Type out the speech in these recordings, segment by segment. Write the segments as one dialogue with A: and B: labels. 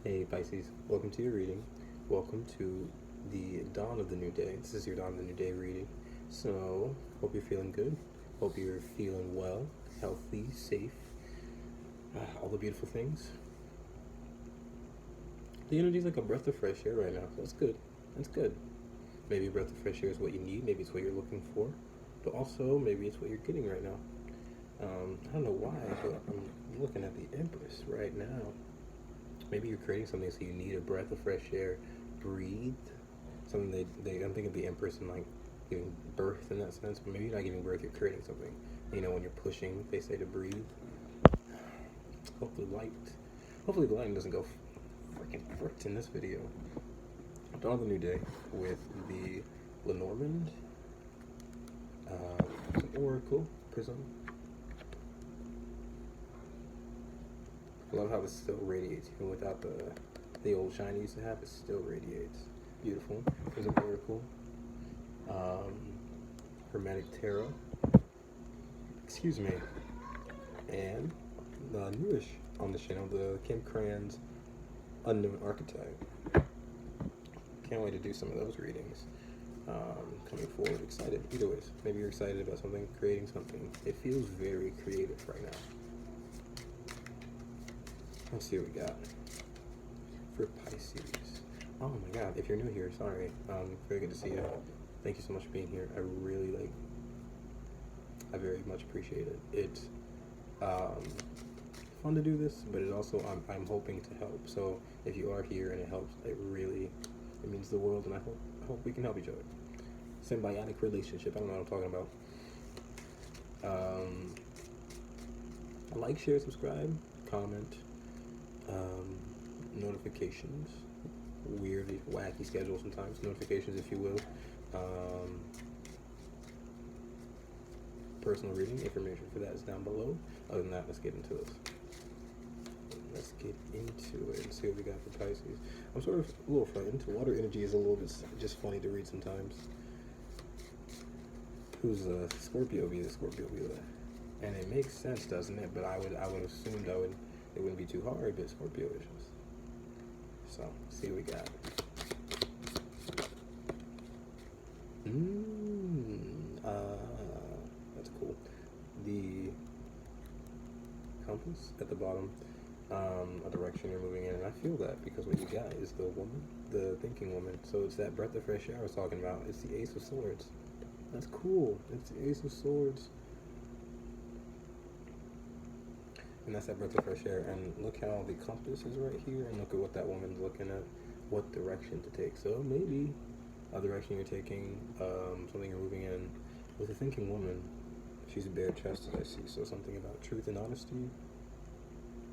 A: Hey Pisces, welcome to your reading. Welcome to the dawn of the new day. This is your dawn of the new day reading. So, hope you're feeling good. Hope you're feeling well, healthy, safe, all the beautiful things. The energy's like a breath of fresh air right now, so that's good. That's good. Maybe a breath of fresh air is what you need, maybe it's what you're looking for, but also maybe it's what you're getting right now. I don't know why, but I'm looking at the Empress right now. Maybe you're creating something, so you need a breath of fresh air. Breathe. Something I'm thinking of the Empress and like giving birth in that sense, but maybe you're not giving birth, you're creating something. You know, when you're pushing, they say to breathe. Hopefully the lighting doesn't go freaking fricked in this video. Dawn of the new day with the Lenormand, Oracle Prism. I love how this still radiates, even without the old shine it used to have, it still radiates. Beautiful. There's an oracle. Hermetic Tarot. Excuse me. And newish on the channel, the Kim Cran's Unknown Archetype. Can't wait to do some of those readings. Coming forward, excited. Either ways, maybe you're excited about something, creating something. It feels very creative right now. Let's see what we got for Pisces. Oh my god, if you're new here, sorry. Very good to see you. Thank you so much for being here. I very much appreciate it. It's fun to do this, but it also, I'm hoping to help. So if you are here and it helps, it means the world, and I hope we can help each other. Symbiotic relationship, I don't know what I'm talking about. Like, share, subscribe, comment. Notifications, weird, wacky schedule sometimes. Notifications, if you will. Personal reading information for that is down below. Other than that, let's get into this. Let's get into it and see what we got for Pisces. I'm sort of a little frightened. Water energy is a little bit just funny to read sometimes. Who's a Scorpio via Scorpio via? And it makes sense, doesn't it? But I would assume it wouldn't be too hard, but Scorpio issues. So, let's see what we got. That's cool. The compass at the bottom, a direction you're moving in, and I feel that because what you got is the woman, the thinking woman. So it's that breath of fresh air I was talking about. It's the Ace of Swords. That's cool. It's the Ace of Swords. And that's that breath of fresh air. And look how the compass is right here, and look at what that woman's looking at, what direction to take. So maybe a direction you're taking, something you're moving in. With a thinking woman, she's bare chested, I see. So something about truth and honesty.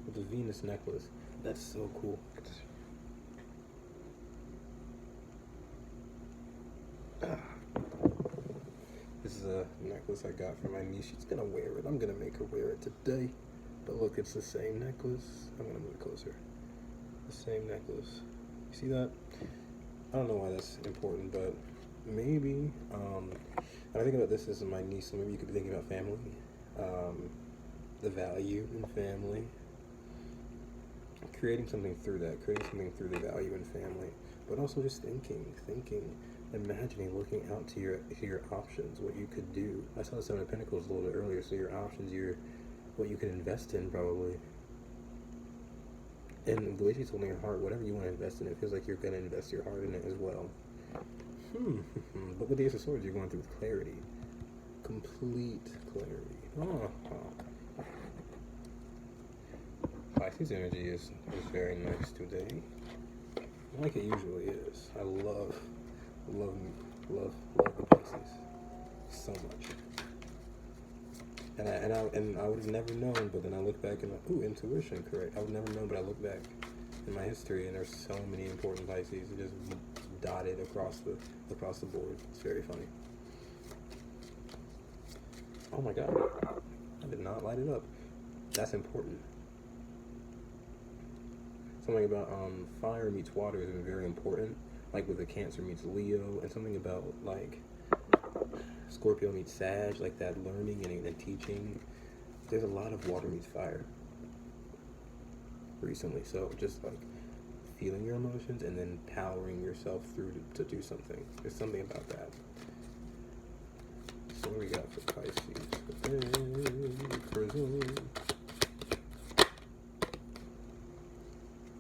A: With the Venus necklace. That's so cool. This is a necklace I got from my niece. She's gonna wear it. I'm gonna make her wear it today. But look, it's the same necklace. I'm gonna move it closer. The same necklace. You see that? I don't know why that's important, but maybe. And I think about this as my niece, so maybe you could be thinking about family, the value in family, creating something through that, creating something through the value in family, but also just thinking, imagining, looking out to your options, what you could do. I saw the Seven of Pentacles a little bit earlier, so your options, what you could invest in probably. And the way she's holding her heart, whatever you want to invest in, it feels like you're going to invest your heart in it as well. But with the Ace of Swords, you're going through clarity. Complete clarity. Pisces energy is very nice today. Like it usually is. I love the Pisces so much. And I would have never known, but then I look back and ooh, intuition, correct. I would never know, but I look back in my history and there's so many important Pisces just dotted across the board. It's very funny. Oh my god, I did not light it up. That's important. Something about fire meets water is very important. Like with the Cancer meets Leo, and something about like Scorpio meets Sag, like that learning and teaching. There's a lot of water meets fire recently, so just like feeling your emotions and then powering yourself through to do something. There's something about that. So what do we got for Pisces?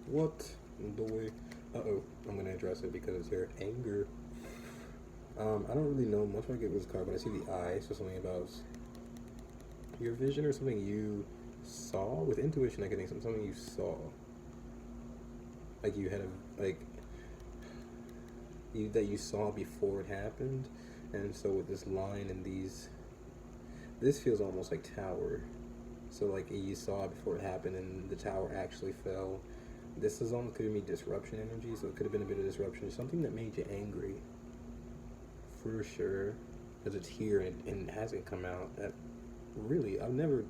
A: What the way? Uh-oh, I'm gonna address it because it's here. Anger. I don't really know much what I get with this card, but I see the eye, so something about your vision or something you saw. With intuition, I can think something you saw. Like you had that you saw before it happened. And so with this line and this feels almost like tower. So like you saw it before it happened and the tower actually fell. This is almost giving me disruption energy, so it could have been a bit of disruption. Something that made you angry. For sure. Because it's here and it hasn't come out. That really, I'd never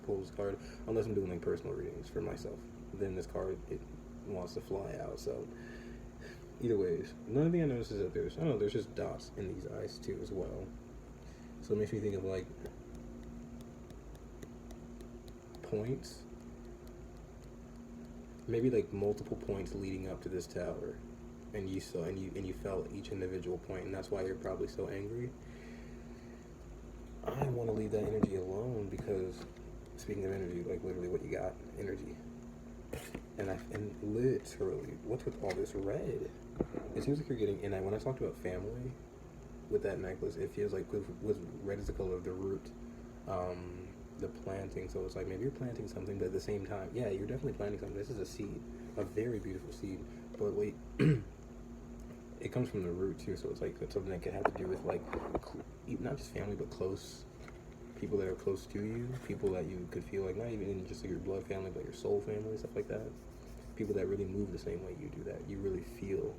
A: pull this card unless I'm doing like personal readings for myself. Then this card, it wants to fly out, so either ways. Another thing I noticed is that there's just dots in these eyes too as well. So it makes me think of like points, maybe like multiple points leading up to this tower, and you felt each individual point, and that's why you're probably so angry. I want to leave that energy alone because, speaking of energy, like literally what you got, energy. And literally, what's with all this red? It seems like you're getting, and when I talked about family with that necklace, it feels like with red is the color of the root, the planting. So it's like maybe you're planting something, but at the same time, yeah, you're definitely planting something. This is a seed, a very beautiful seed. But wait, it comes from the root too. So it's like it's something that could have to do with like not just family, but close people that are close to you, people that you could feel like not even in just like your blood family, but your soul family, stuff like that. People that really move the same way you do, that you really feel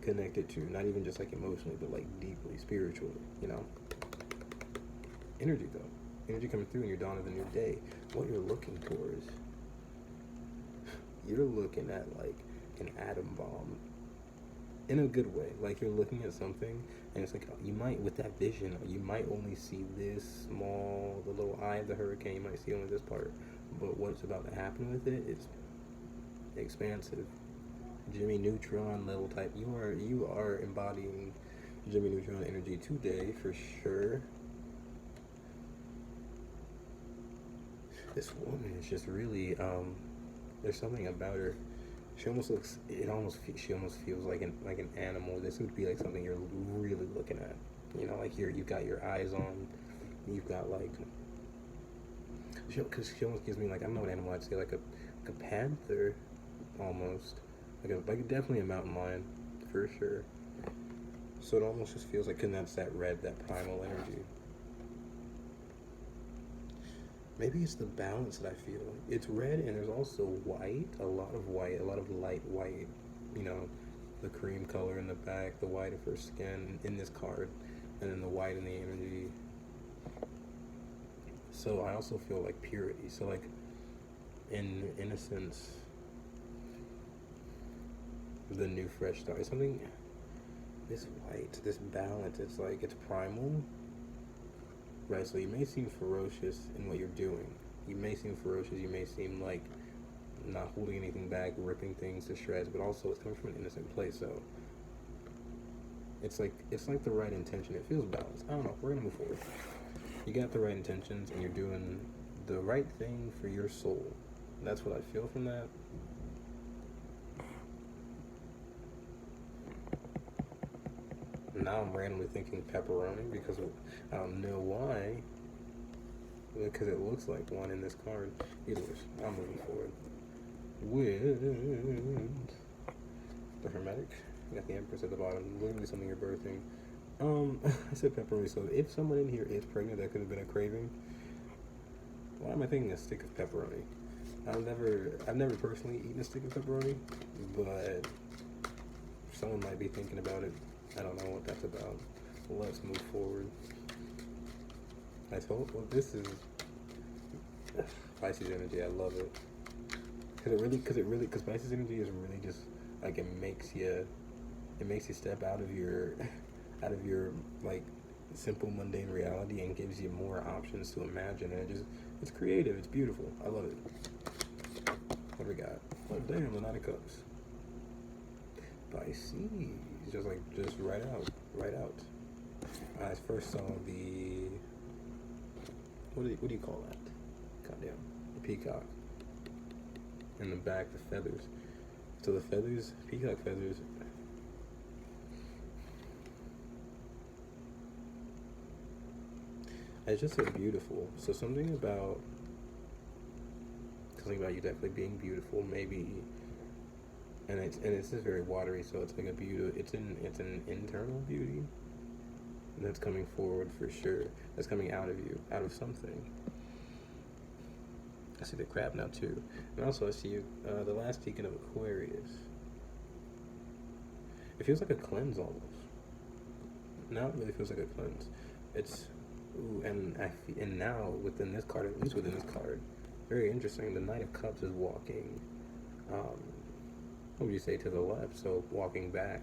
A: connected to, not even just like emotionally, but like deeply, spiritually, you know? Energy though. Energy coming through in your dawn of the new day. What you're looking towards. You're looking at like an atom bomb. In a good way. Like you're looking at something and it's like you might, with that vision, you might only see this small, the little eye of the hurricane, you might see only this part. But what's about to happen with it is expansive. Jimmy Neutron level type. You are embodying Jimmy Neutron energy today for sure. This woman is just really there's something about her. She almost feels like an animal. This would be like something you're really looking at. You know, like you've got your eyes on. You've got like, because she almost gives me like, I don't know what animal I'd say, like a panther, almost like definitely a mountain lion, for sure. So it almost just feels like, and that's that red, that primal energy. Maybe it's the balance that I feel. It's red and there's also white, a lot of light white, you know, the cream color in the back, the white of her skin in this card, and then the white in the energy. So I also feel like purity. So like in innocence, the new fresh start. It's something, this white, this balance, it's like, it's primal. Right, so you may seem ferocious in what you're doing. You may seem ferocious, you may seem like not holding anything back, ripping things to shreds, but also it's coming from an innocent place, so it's like the right intention. It feels balanced. I don't know, we're gonna move forward. You got the right intentions and you're doing the right thing for your soul. That's what I feel from that. Now I'm randomly thinking pepperoni because I don't know why. Because it looks like one in this card. Either way, I'm moving forward. With the Hermetic, you got the Empress at the bottom. Literally something you're birthing. I said pepperoni, so if someone in here is pregnant, that could have been a craving. Why am I thinking a stick of pepperoni? I've never personally eaten a stick of pepperoni, but someone might be thinking about it. I don't know what that's about. Let's move forward. This is Pisces energy. I love it. Because Pisces energy is really just like, it makes you step out of your like simple mundane reality and gives you more options to imagine, and it's creative, it's beautiful. I love it. What do we got? Oh damn, the Knight of Cups. Pisces. Just right out. Right out. I first saw the... What do you call that? Goddamn. The peacock. In the back, the feathers. So the feathers, peacock feathers... It's just so beautiful. So something about you definitely being beautiful, maybe, and it's just very watery. So it's like a beauty. It's an internal beauty that's coming forward for sure. That's coming out of you, out of something. I see the crab now too, and also I see the last decan of Aquarius. It feels like a cleanse almost. Now it really feels like a cleanse. It's ooh, and now within this card, at least within this card, very interesting. The Knight of Cups is walking, what would you say, to the left? So walking back,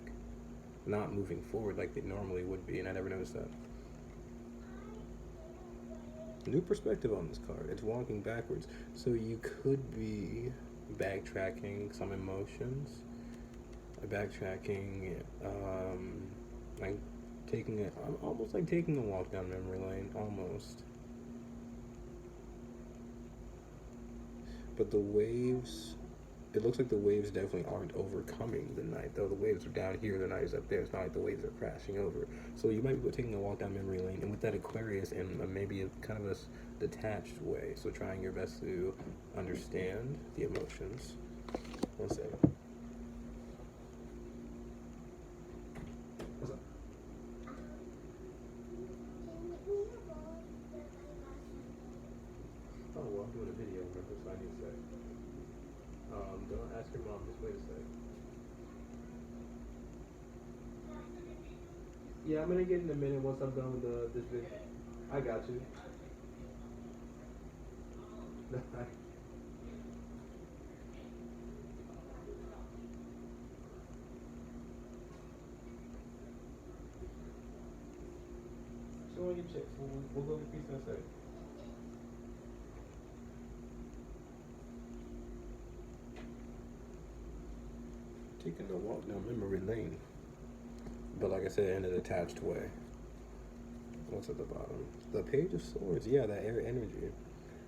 A: not moving forward like they normally would be. And I never noticed that. New perspective on this card. It's walking backwards. So you could be backtracking some emotions, like almost like taking a walk down memory lane, almost. But the waves, it looks like the waves definitely aren't overcoming the night, though. The waves are down here, the night is up there. It's not like the waves are crashing over. So you might be taking a walk down memory lane, and with that Aquarius in maybe a kind of a detached way. So trying your best to understand the emotions. One second. What's up? Oh, well, I'm doing a video, remember, so I need to say. Don't ask your mom, just wait a sec. Yeah, I'm gonna get in a minute once I'm done with this video. I got you. Show all your checks. We'll go get pizza in a second. Taking a walk down memory lane. But like I said, in a detached way. What's at the bottom? The Page of Swords. Yeah, that air energy.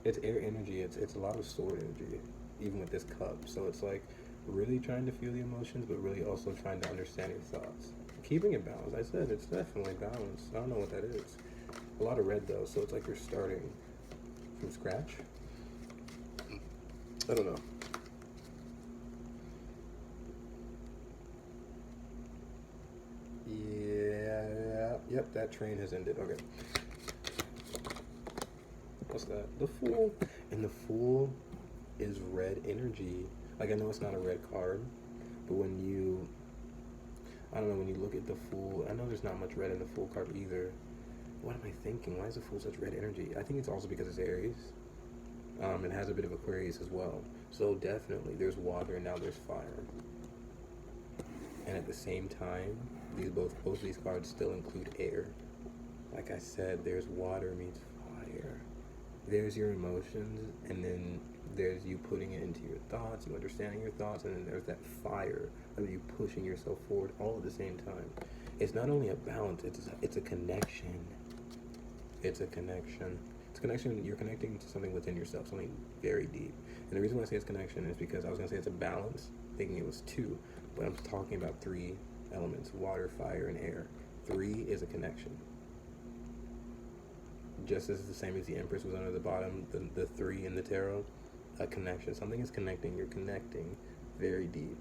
A: It's air energy. It's a lot of sword energy, even with this cup. So it's like really trying to feel the emotions, but really also trying to understand your thoughts. Keeping it balanced. I said it's definitely balanced. I don't know what that is. A lot of red though, so it's like you're starting from scratch. I don't know. Yeah, yep, that train has ended. Okay. What's that? The Fool. And the Fool is red energy. Like, I know it's not a red card, but when you, I don't know, when you look at the Fool, I know there's not much red in the Fool card either. What am I thinking? Why is the Fool such red energy? I think it's also because it's Aries. It has a bit of Aquarius as well. So definitely, there's water and now there's fire. And at the same time, both of these cards still include air. Like I said, there's water meets fire. There's your emotions, and then there's you putting it into your thoughts, you understanding your thoughts, and then there's that fire of you pushing yourself forward all at the same time. It's not only a balance, it's a connection. It's a connection. It's a connection. You're connecting to something within yourself, something very deep. And the reason why I say it's connection is because I was going to say it's a balance, thinking it was two, but I'm talking about three elements: water, fire, and air. 3 is a connection. Just as the same as the Empress was under the bottom, the 3 in the tarot, a connection. Something is connecting. You're connecting very deep.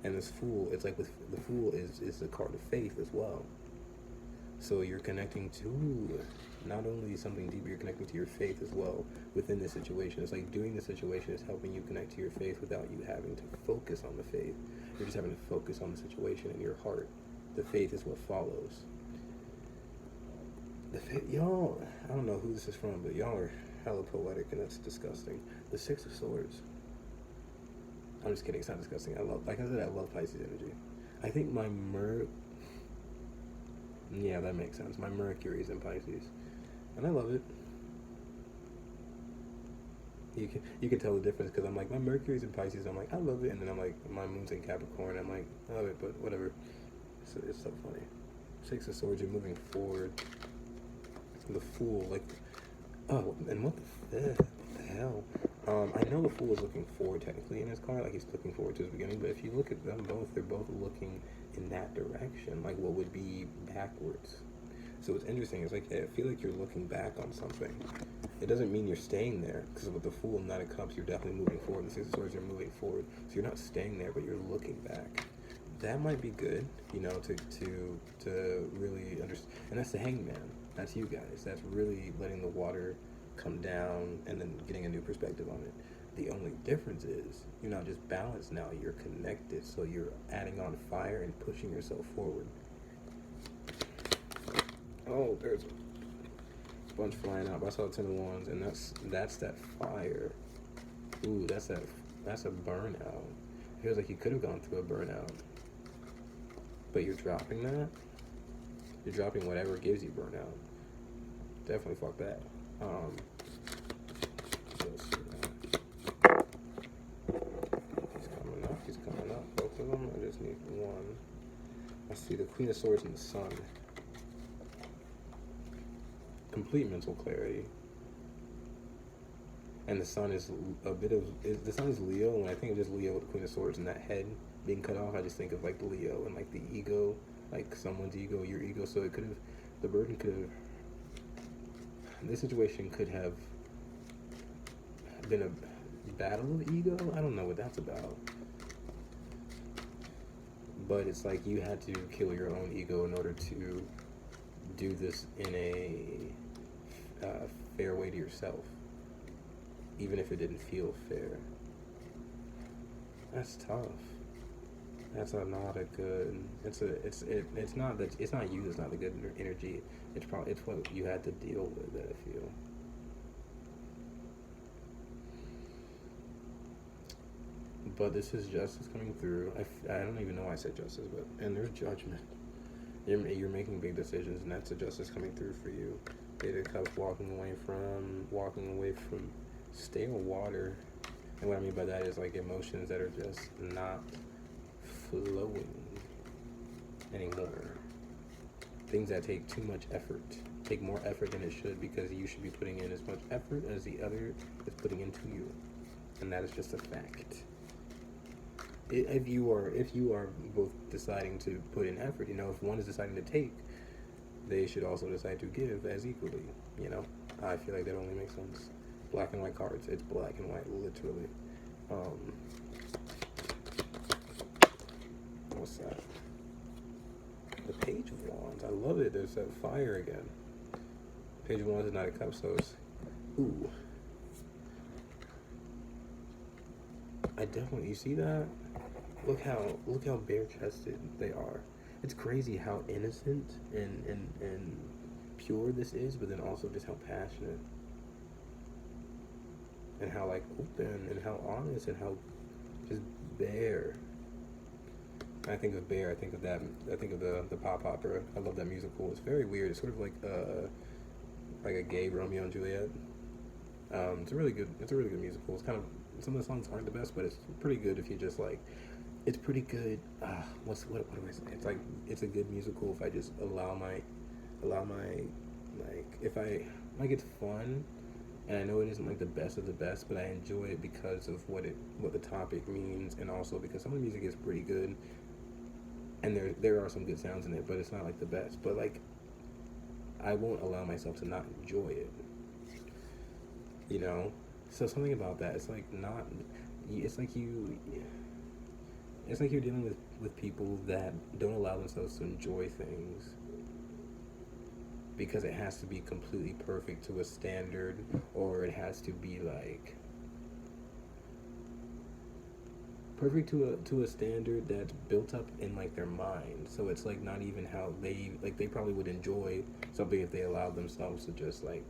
A: And this Fool, it's like with the Fool is a card of faith as well. So you're connecting to not only something deep, you're connecting to your faith as well within this situation. It's like doing the situation is helping you connect to your faith without you having to focus on the faith. You're just having to focus on the situation in your heart. The faith is what follows. Y'all, I don't know who this is from, but y'all are hella poetic, and that's disgusting. The 6 of Swords. I'm just kidding, it's not disgusting. Like I said, I love Pisces energy. I think my yeah, that makes sense. My Mercury is in Pisces, and I love it. You can tell the difference because I'm like, my Mercury's in Pisces. I'm like, I love it, and then I'm like, my moon's in Capricorn. I'm like, I love it, but whatever. It's so funny. Six of Swords, you're moving forward. The Fool, like, oh, and what the hell? I know the Fool is looking forward technically in his card, like he's looking forward to his beginning. But if you look at them both, they're both looking in that direction, like what would be backwards. So what's interesting is, like, I feel like you're looking back on something. It doesn't mean you're staying there, because with the Fool and Knight of Cups, you're definitely moving forward. The Six of Swords, you're moving forward. So you're not staying there, but you're looking back. That might be good, you know, to really understand. And that's the Hangman. That's you guys. That's really letting the water come down and then getting a new perspective on it. The only difference is you're not just balanced now, you're connected. So you're adding on fire and pushing yourself forward. Oh, there's a bunch flying out. But I saw 10 of Wands, and that's that fire. Ooh, that's a burnout. It feels like you could have gone through a burnout, but you're dropping that. You're dropping whatever gives you burnout. Definitely fuck that. Let's see that. He's coming up. Both of them. I just need one. I see the Queen of Swords and the Sun. Complete mental clarity. And the Sun is the Sun is Leo. When I think of just Leo with the Queen of Swords and that head being cut off, I just think of like Leo and like the ego, like someone's ego, your ego. So it could have, the burden could have, this situation could have been a battle of ego. I don't know what that's about. But it's like you had to kill your own ego in order to do this in a fair way to yourself, even if it didn't feel fair. That's tough. That's not a good. It's not that it's not you. That's not the good energy. It's what you had to deal with. That I feel. But this is justice coming through. I don't even know why I said justice, but and there's judgment. You're making big decisions, and that's a justice coming through for you. Eight of Cups, walking away from stale water. And what I mean by that is like emotions that are just not flowing anymore. Things that take too much effort, take more effort than it should, because you should be putting in as much effort as the other is putting into you, and that is just a fact. If you are both deciding to put in effort, you know, if one is deciding to take, they should also decide to give as equally. You know, I feel like that only makes sense. Black and white cards. It's black and white, literally. What's that? The Page of Wands. I love it. There's that fire again. Page of Wands is Knight of Cups, so it's ooh. I definitely, you see that? Look how bare chested they are. It's crazy how innocent and pure this is, but then also just how passionate and how like open and how honest and how just bare. I think of Bear, I think of the pop opera. I love that musical. It's very weird. It's sort of like a gay Romeo and Juliet. It's a really good musical. It's kind of, some of the songs aren't the best, but it's pretty good if you just like, it's pretty good. What do I say? It's like, it's a good musical if I just allow my like, if I like, it's fun, and I know it isn't like the best of the best, but I enjoy it because of what the topic means, and also because some of the music is pretty good, and there are some good sounds in it, but it's not like the best. But like, I won't allow myself to not enjoy it. You know, so something about that. It's like not. It's like you're dealing with people that don't allow themselves to enjoy things because it has to be completely perfect to a standard, or it has to be like perfect to a standard that's built up in like their mind. So it's like not even how they probably would enjoy something if they allowed themselves to just like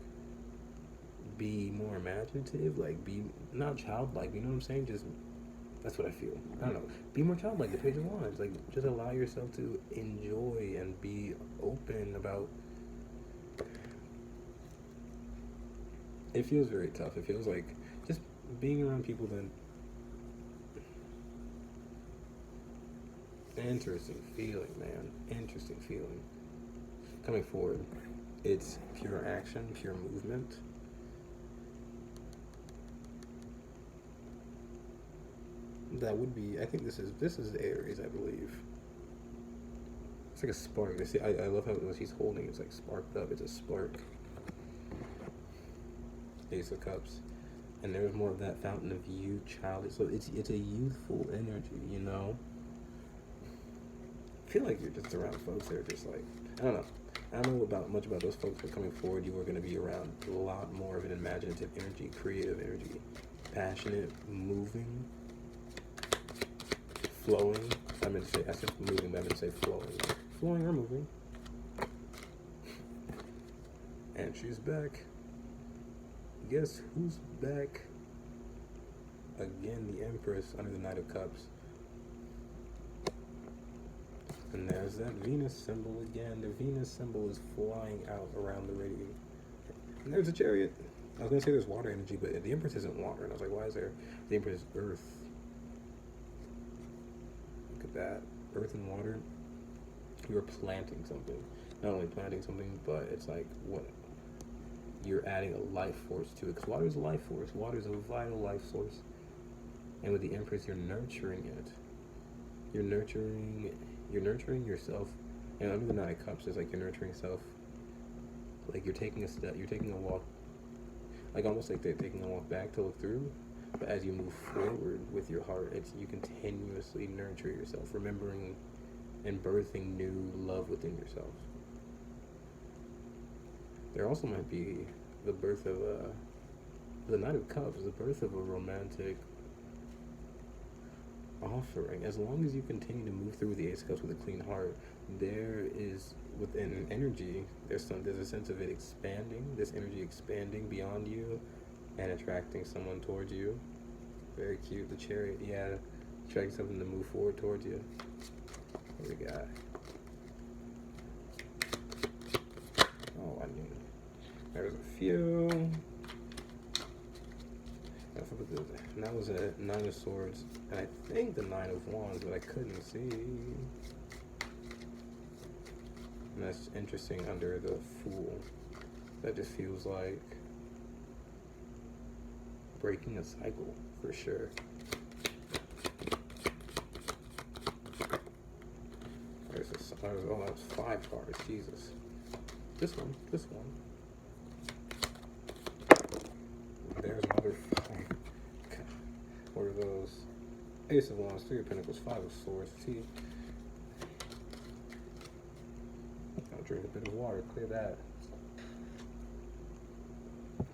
A: be more imaginative, like be not childlike, you know what I'm saying? Just, that's what I feel. I don't know. Be more childlike, the Page of Wands. Like, just allow yourself to enjoy and be open about. It feels very tough. It feels like just being around people that interesting feeling, man. Interesting feeling. Coming forward, it's pure action, pure movement. That would be. I think this is the Aries, I believe. It's like a spark. See, I love how what she's holding. It's like sparked up. It's a spark. Ace of Cups, and there's more of that fountain of youth, childish. So it's a youthful energy, you know. I feel like you're just around folks that are just like, I don't know. I don't know much about those folks, but coming forward, you are going to be around a lot more of an imaginative energy, creative energy, passionate, moving, flowing. I said moving, but I meant to say flowing. Flowing or moving. And she's back. Guess who's back? Again, the Empress under the Knight of Cups. And there's that Venus symbol again. The Venus symbol is flying out around the radiator. And there's a Chariot. I was going to say there's water energy, but the Empress isn't water. And I was like, why is there? The Empress is Earth. Look at that. Earth and water. You're planting something. Not only planting something, but it's like what? You're adding a life force to it. Because water is a life force. Water is a vital life source. And with the Empress, you're nurturing it. You're nurturing yourself. And under the Nine of Cups, it's like you're nurturing self. Like you're taking a step, you're taking a walk. Like almost like they're taking a walk back to look through. But as you move forward with your heart, you continuously nurture yourself, remembering and birthing new love within yourself. There also might be the birth of the Knight of Cups, the birth of a romantic offering. As long as you continue to move through the Ace of Cups with a clean heart, there is within an energy, there's a sense of it expanding, this energy expanding beyond you and attracting someone towards you. Very cute. The Chariot, yeah, attracting something to move forward towards you. What we got? Oh, I mean, there's a few. And that was a Nine of Swords, and I think the Nine of Wands, but I couldn't see. And that's interesting under the Fool. That just feels like breaking a cycle, for sure. Oh, that was 5 cards, Jesus. This one. There's another 5. What are those? Ace of Wands, 3 of Pentacles, 5 of Swords. See? I'll drink a bit of water, clear that.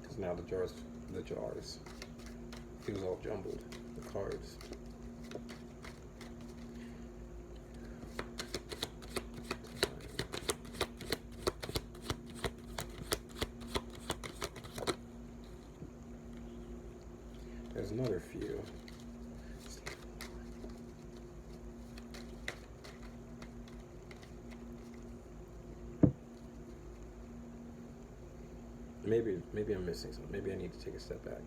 A: Because now the jars feels all jumbled. The cards. There's another few. Maybe I'm missing something. Maybe I need to take a step back.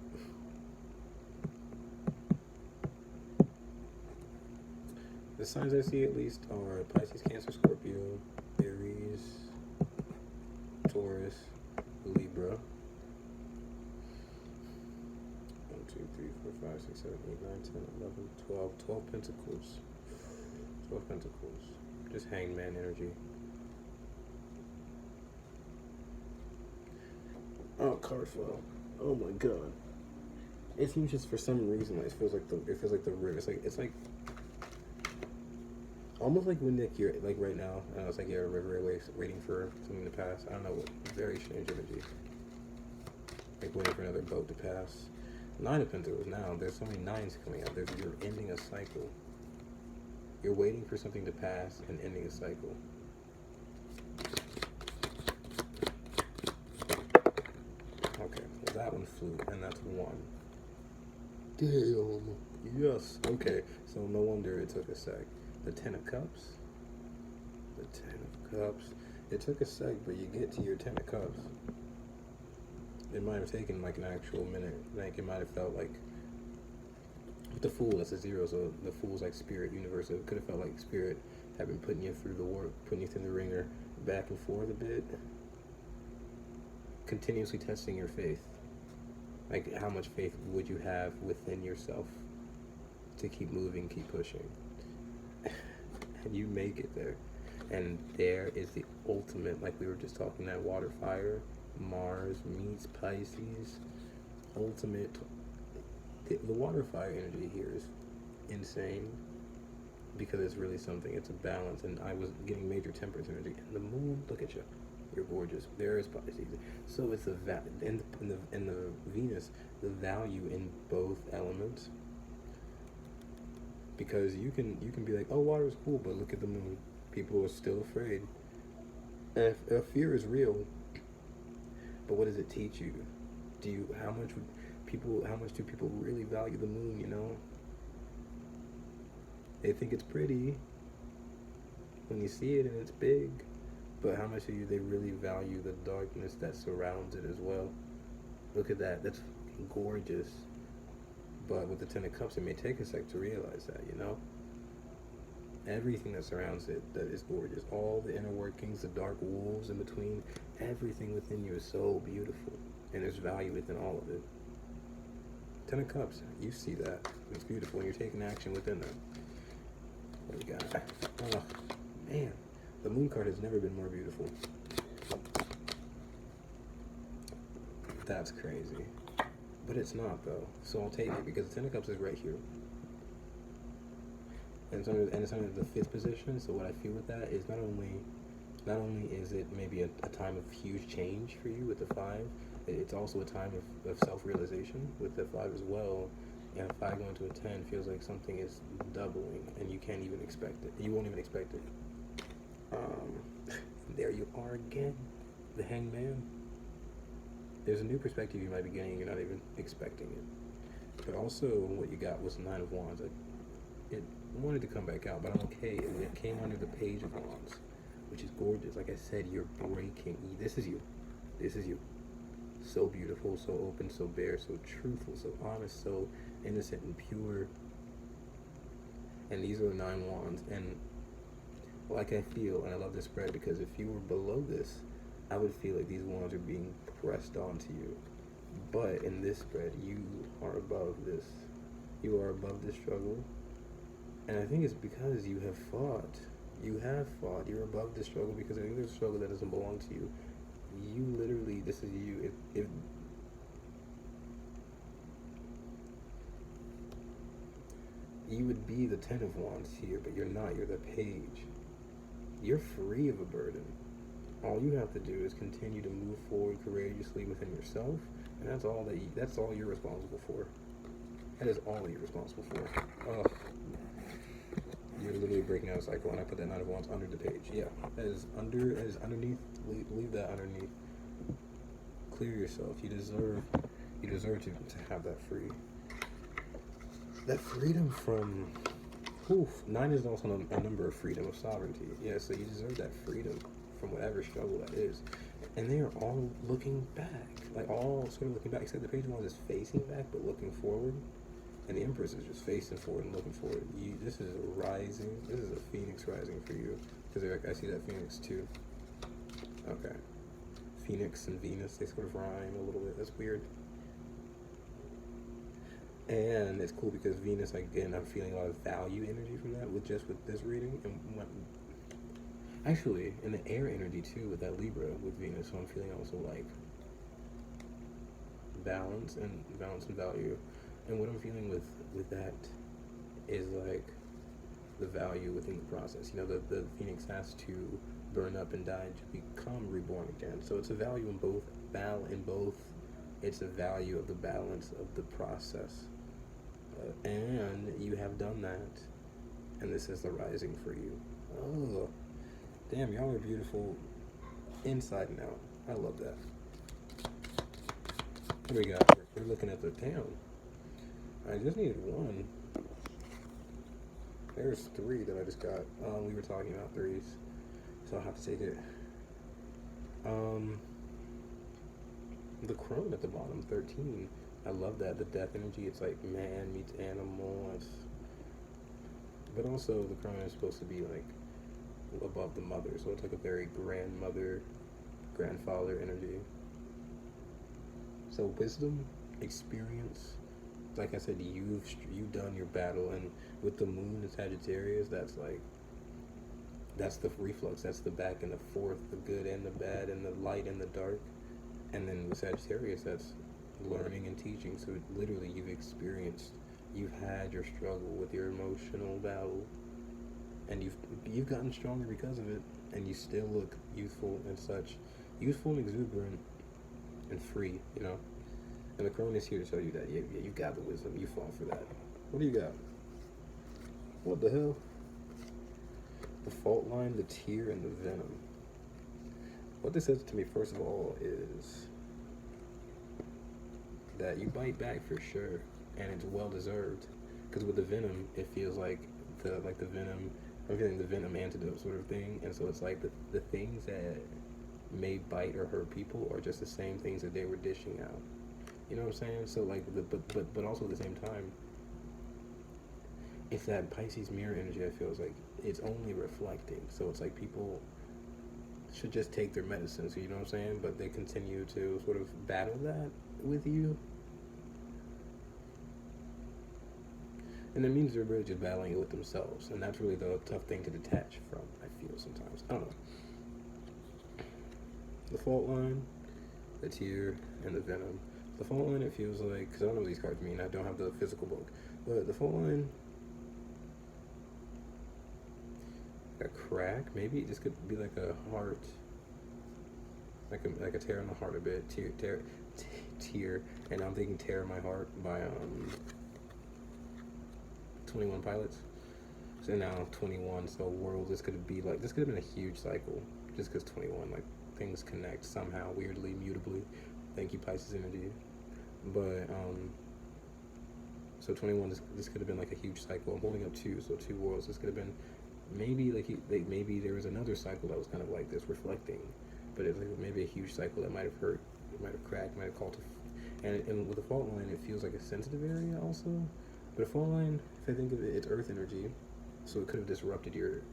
A: The signs I see at least are Pisces, Cancer, Scorpio, Aries, Taurus, Libra. 1, 2, 3, 4, 5, 6, 7, 8, 9, 10, 11, 12. 12 Pentacles. 12 Pentacles. Just hangman energy. Oh, card flow. Oh my god. It seems just for some reason like it feels like the river. It's like almost like when you're like right now. I don't know, it's like you're a river waiting for something to pass. I don't know. Very strange energy. Like waiting for another boat to pass. 9 of Pentacles now. There's so many 9s coming out. You're ending a cycle. You're waiting for something to pass and ending a cycle. Okay, well that one flew, and that's 1. Damn. Yes. Okay, so no wonder it took a sec. The 10 of Cups. The 10 of Cups. It took a sec, but you get to your 10 of Cups. It might have taken like an actual minute. Like it might have felt like With the Fool, that's a 0, so the Fool's like spirit, universe. So it could have felt like spirit had been putting you through the work, putting you through the ringer, back and forth a bit, continuously testing your faith. Like, how much faith would you have within yourself to keep moving, keep pushing? And you make it there. And there is the ultimate, like we were just talking, that water fire, Mars meets Pisces, ultimate. The water fire energy here is insane because it's really something. It's a balance, and I was getting major temperance energy. And the moon, look at you, you're gorgeous. There is Pisces, so it's in the Venus, the value in both elements. Because you can be like, oh, water is cool, but look at the moon. People are still afraid. And if fear is real, but what does it teach you? How much do people really value the moon, you know? They think it's pretty when you see it and it's big, but how much do they really value the darkness that surrounds it as well? Look at that, that's fucking gorgeous. But with the Ten of Cups, it may take a sec to realize that, you know? Everything that surrounds it that is gorgeous. All the inner workings, the dark wolves in between, everything within you is so beautiful. And there's value within all of it. Ten of Cups, you see that. It's beautiful, and you're taking action within that. What do we got? Oh, man. The moon card has never been more beautiful. That's crazy. But it's not, though. So I'll take it, because the Ten of Cups is right here. And it's under the 5th position. So what I feel with that is not only is it maybe a time of huge change for you with the 5, it's also a time of self-realization with the 5 as well. And a 5 going to a 10 feels like something is doubling, and you can't even expect it. You won't even expect it. There you are again, the Hangman. There's a new perspective you might be getting, you're not even expecting it. But also, what you got was the 9 of Wands. It wanted to come back out, but I'm okay. It came under the Page of Wands, which is gorgeous. Like I said, you're breaking. This is you. This is you. So beautiful, so open, so bare, so truthful, so honest, so innocent and pure. And these are the 9 Wands. And like I feel, and I love this spread, because if you were below this, I would feel like these wands are being pressed onto you. But in this spread, you are above this. You are above this struggle. And I think it's because you have fought. You have fought. You're above this struggle because I think there's a struggle that doesn't belong to you. You literally, this is you. If you would be the 10 of Wands here, but you're not. You're the Page. You're free of a burden. All you have to do is continue to move forward courageously within yourself, and that's all you're responsible for. That is all you're responsible for. Oh, you're literally breaking out a cycle, and I put that 9 of Wands under the Page. Yeah, that is underneath. Leave that underneath. Clear yourself. You deserve to have that freedom from. Oof, 9 is also a number of freedom, of sovereignty. Yeah, so you deserve that freedom from whatever struggle that is. And they are all looking back. Like, all sort of looking back, except the Page of Wands is facing back, but looking forward. And the Empress is just facing forward and looking forward. This is a rising. This is a Phoenix rising for you. Because I see that Phoenix, too. Okay. Phoenix and Venus, they sort of rhyme a little bit. That's weird. And it's cool because Venus, again, I'm feeling a lot of value energy from that with this reading. And actually, in the air energy too, with that Libra with Venus, so I'm feeling also like balance and value. And what I'm feeling with that is like the value within the process. You know, the Phoenix has to burn up and die to become reborn again. So it's a value in both. It's a value of the balance of the process. And you have done that, and this is the rising for you. Oh, damn, y'all are beautiful inside and out. I love that. What do we got? We're looking at the town. I just needed 1. There's 3 that I just got. We were talking about 3s, so I'll have to take it. The crone at the bottom, 13. I love that. The death energy, it's like man meets animal. But also the crown is supposed to be like above the mother, so it's like a very grandmother, grandfather energy. So wisdom, experience, like I said, you've done your battle, and with the moon in Sagittarius, that's the reflux, that's the back and the forth, the good and the bad, and the light and the dark. And then with Sagittarius, that's learning and teaching. So literally, you've had your struggle with your emotional battle, and you've gotten stronger because of it, and you still look youthful and such, youthful and exuberant and free, you know. And the crone is here to tell you that you got the wisdom. You fall for that. What do you got? What the hell? The fault line, the tear, and the venom. What this says to me, first of all, is that you bite back for sure, and it's well deserved. Because with the venom, it feels like the venom. I'm feeling the venom antidote sort of thing, and so it's like the things that may bite or hurt people are just the same things that they were dishing out. You know what I'm saying? So like, but also at the same time, it's that Pisces mirror energy. I feel is like it's only reflecting. So it's like people should just take their medicine. So you know what I'm saying? But they continue to sort of battle that with you, and it means they're really just battling it with themselves, and that's really the tough thing to detach from. I feel sometimes. I don't know. The fault line, the tear, and the venom. The fault line, it feels like, because I don't know what these cards mean, I don't have the physical book, but the fault line, a crack, maybe it just could be like a heart, like a tear in the heart a bit, tear, and I'm thinking Tear in My Heart by 21 Pilots. So now 21, so world, this could have been a huge cycle, just because 21, like, things connect somehow, weirdly, mutably. Thank you, Pisces energy. But so 21, this could have been like a huge cycle. I'm holding up 2, so 2 worlds. This could have been maybe maybe there was another cycle that was kind of like this, reflecting, but it's like maybe a huge cycle that might have hurt, might have cracked, might have called to, and with the fault line, it feels like a sensitive area also. But a fault line, if I think of it, it's earth energy, so it could have disrupted your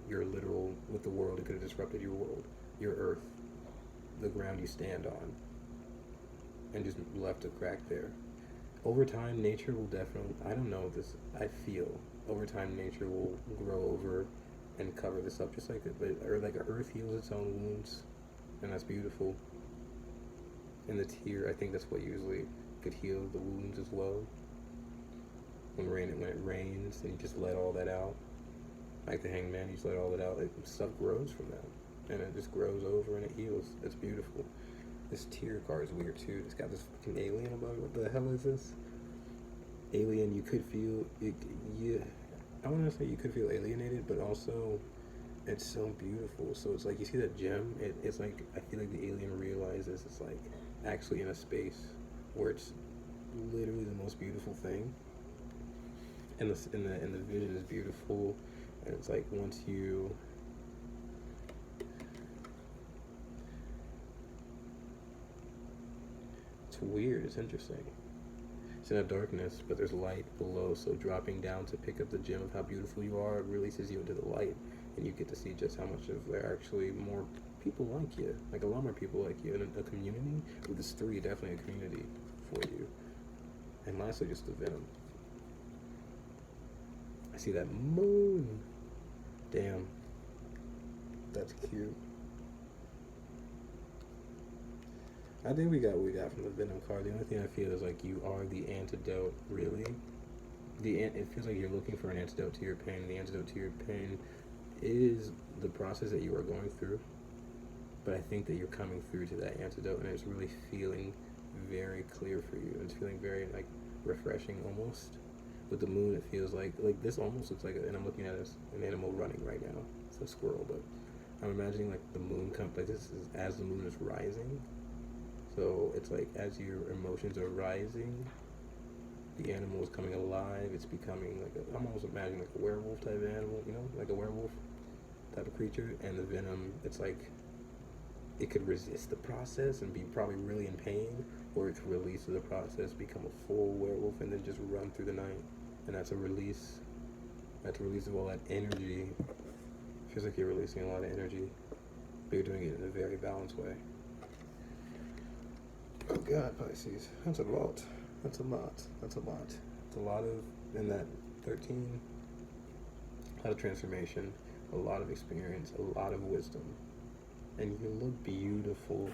A: literal, with the world. It could have disrupted your world, your earth, the ground you stand on, and just left a crack there. Over time, nature will definitely, I don't know this, I feel, over time, nature will grow over and cover this up, just like or like earth heals its own wounds, and that's beautiful. And the tear, I think that's what usually could heal the wounds as well. When it rains, and you just let all that out, like the Hangman, you just let all that out, stuff grows from that, and it just grows over and it heals. It's beautiful. This tear card is weird too. It's got this fucking alien above it. What the hell is this? Alien, you could feel it. Yeah, I want to say you could feel alienated, but also it's so beautiful. So it's like, you see that gem? It's like, I feel like the alien realizes it's like actually in a space where it's literally the most beautiful thing. And the vision is beautiful, and it's like once you. It's weird, it's interesting. It's in a darkness, but there's light below, so dropping down to pick up the gem of how beautiful you are, it releases you into the light, and you get to see just how much of there are actually more people like you, like a lot more people like you, in a community. With this 3, definitely a community for you. And lastly, just the venom. I see that moon. Damn. That's cute. I think we got what we got from the Venom card. The only thing I feel is like you are the antidote, really. It feels like you're looking for an antidote to your pain. The antidote to your pain is the process that you are going through. But I think that you're coming through to that antidote, and it's really feeling very clear for you. It's feeling very like refreshing almost. With the moon, it feels like this almost looks like, and I'm looking at an animal running right now. It's a squirrel, but I'm imagining like the moon like this is as the moon is rising. So it's like as your emotions are rising, the animal is coming alive. It's becoming like I'm almost imagining like a werewolf type of animal, you know, like a werewolf type of creature. And the venom, it's like it could resist the process and be probably really in pain, or it could release the process, become a full werewolf, and then just run through the night. And that's a release. That's a release of all that energy. Feels like you're releasing a lot of energy, but you're doing it in a very balanced way. Oh God, Pisces, that's a lot. That's a lot. That's a lot. It's a lot of, in that 13, a lot of transformation, a lot of experience, a lot of wisdom. And you look beautiful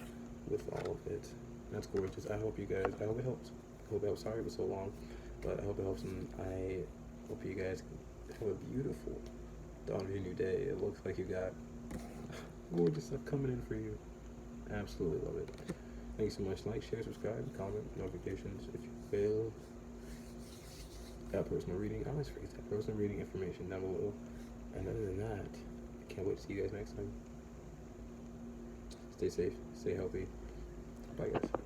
A: with all of it. That's gorgeous. I hope you guys, I hope it helps. I hope it helps. Sorry it was so long, but I hope it helps, and I hope you guys have a beautiful dawn of your new day. It looks like you got gorgeous stuff coming in for you. Absolutely love it. Thank you so much. Like, share, subscribe, comment, notifications if you fail. That personal reading. I always forget that personal reading information down below. And other than that, I can't wait to see you guys next time. Stay safe, stay healthy. Bye, guys.